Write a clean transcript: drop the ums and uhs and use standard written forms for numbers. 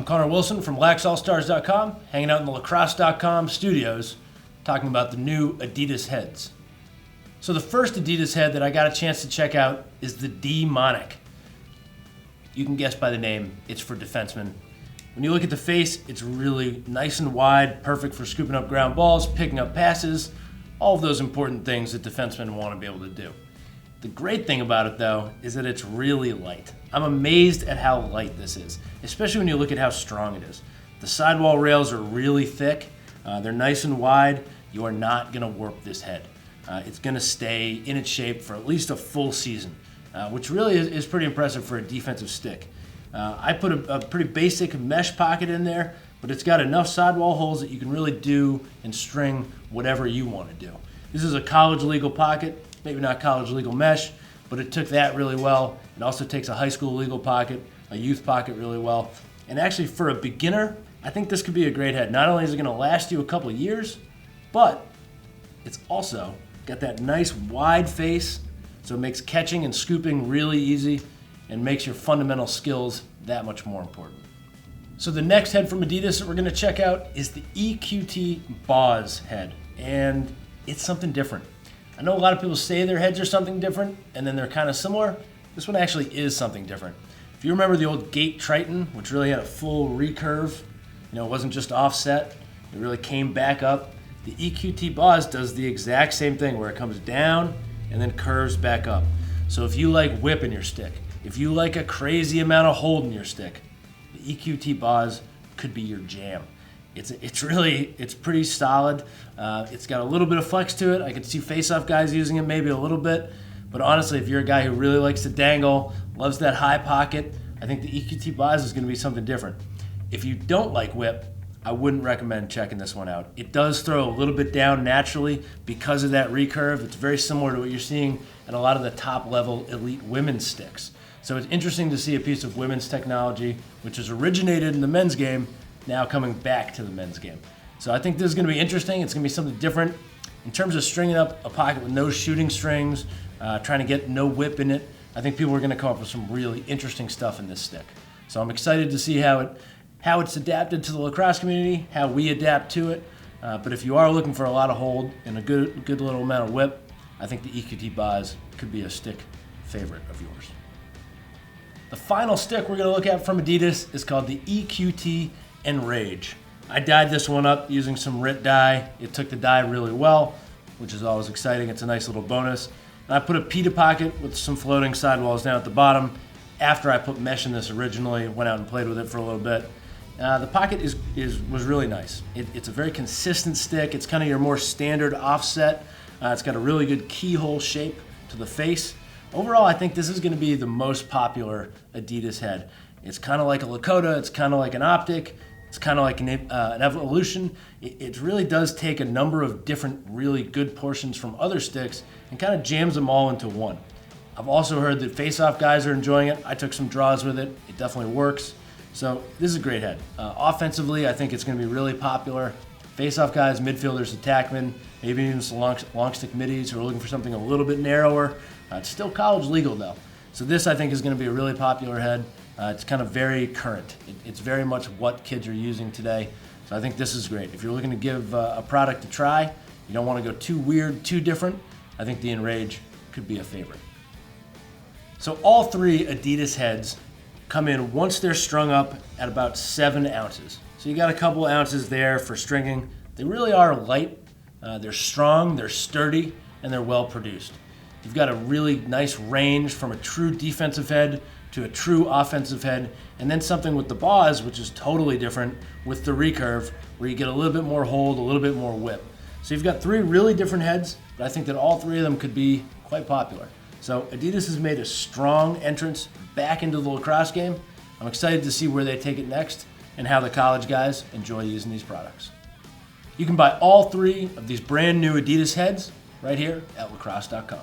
Connor Wilson from LaxAllStars.com, hanging out in the LaCROSSE.com studios, talking about the new Adidas heads. So the first Adidas head that I got a chance to check out is the D-Monic. You can guess by the name, it's for defensemen. When you look at the face, it's really nice and wide, perfect for scooping up ground balls, picking up passes, all of those important things that defensemen want to be able to do. The great thing about it, though, is that it's really light. I'm amazed at how light this is, especially when you look at how strong it is. The sidewall rails are really thick. They're nice and wide. You are not going to warp this head. It's going to stay in its shape for at least a full season, which really is pretty impressive for a defensive stick. I put a pretty basic mesh pocket in there, but it's got enough sidewall holes that you can really do and string whatever you want to do. This is a college legal pocket, maybe not college legal mesh, but it took that really well. It also takes a high school legal pocket, a youth pocket really well. And actually for a beginner, I think this could be a great head. Not only is it going to last you a couple of years, but it's also got that nice wide face, so it makes catching and scooping really easy and makes your fundamental skills that much more important. So the next head from Adidas that we're going to check out is the EQT Bawse head, and it's something different. I know a lot of people say their heads are something different and then they're kind of similar. This one actually is something different. If you remember the old Gate Triton, which really had a full recurve, it wasn't just offset, it really came back up. The EQT Bawse does the exact same thing where it comes down and then curves back up. So if you like whip in your stick, if you like a crazy amount of hold in your stick, the EQT Bawse could be your jam. It's pretty solid. It's got a little bit of flex to it. I could see face-off guys using it maybe a little bit, but honestly, if you're a guy who really likes to dangle, loves that high pocket, I think the EQT Bawse is going to be something different. If you don't like whip, I wouldn't recommend checking this one out. It does throw a little bit down naturally because of that recurve. It's very similar to what you're seeing in a lot of the top-level elite women's sticks. So it's interesting to see a piece of women's technology, which has originated in the men's game, now coming back to the men's game. So I think this is going to be interesting. It's going to be something different. In terms of stringing up a pocket with no shooting strings, trying to get no whip in it, I think people are going to come up with some really interesting stuff in this stick. So I'm excited to see how it's adapted to the lacrosse community, how we adapt to it. But if you are looking for a lot of hold and a good little amount of whip, I think the EQT Bawse could be a stick favorite of yours. The final stick we're going to look at from Adidas is called the EQT Enrayge. I dyed this one up using some RIT dye. It took the dye really well, which is always exciting. It's a nice little bonus. And I put a pita pocket with some floating sidewalls down at the bottom. After I put mesh in this originally, went out and played with it for a little bit. The pocket was really nice. It's a very consistent stick. It's kind of your more standard offset. It's got a really good keyhole shape to the face. Overall, I think this is going to be the most popular Adidas head. It's kind of like a Lakota. It's kind of like an Optic. It's kind of like an Evolution. It really does take a number of different really good portions from other sticks and kind of jams them all into one. I've also heard that face-off guys are enjoying it. I took some draws with it. It definitely works. So this is a great head. Offensively, I think it's going to be really popular. Face-off guys, midfielders, attackmen, maybe even some long stick middies who are looking for something a little bit narrower. It's still college legal though. So this I think is going to be a really popular head. It's kind of very current. It's very much what kids are using today. So I think this is great. If you're looking to give a product a try, you don't want to go too weird, too different, I think the Enrayge could be a favorite. So all three Adidas heads come in once they're strung up at about 7 ounces. So you got a couple ounces there for stringing. They really are light. They're strong, they're sturdy, and they're well produced. You've got a really nice range from a true defensive head to a true offensive head, and then something with the Bawse, which is totally different with the recurve, where you get a little bit more hold, a little bit more whip. So you've got 3 really different heads, but I think that all 3 of them could be quite popular. So Adidas has made a strong entrance back into the lacrosse game. I'm excited to see where they take it next and how the college guys enjoy using these products. You can buy all 3 of these brand new Adidas heads right here at LaCrosse.com.